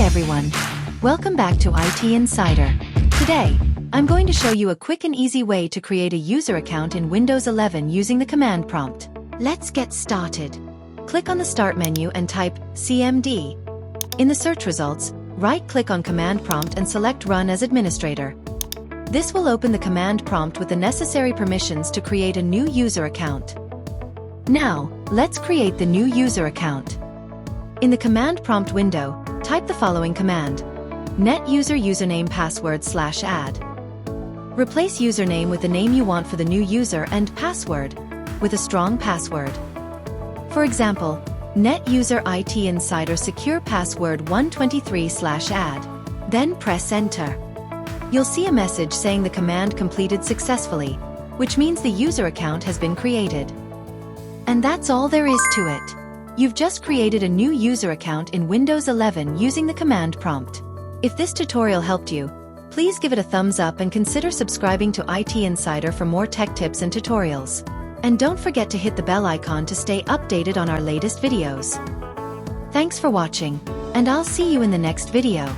everyone! Welcome back to IT Insider. Today, I'm going to show you a quick and easy way to create a user account in Windows 11 using the command prompt. Let's get started. Click on the Start menu and type CMD. In the search results, right-click on Command Prompt and select Run as Administrator. This will open the command prompt with the necessary permissions to create a new user account. Now, let's create the new user account. In the command prompt window, type the following command: net user username password /add. Replace username with the name you want for the new user and password with a strong password. For example, net user IT Insider secure password 123/add. Then press enter. You'll see a message saying the command completed successfully, which means the user account has been created. And that's all there is to it. You've just created a new user account in Windows 11 using the command prompt. If this tutorial helped you, please give it a thumbs up and consider subscribing to IT Insider for more tech tips and tutorials. And don't forget to hit the bell icon to stay updated on our latest videos. Thanks for watching, and I'll see you in the next video.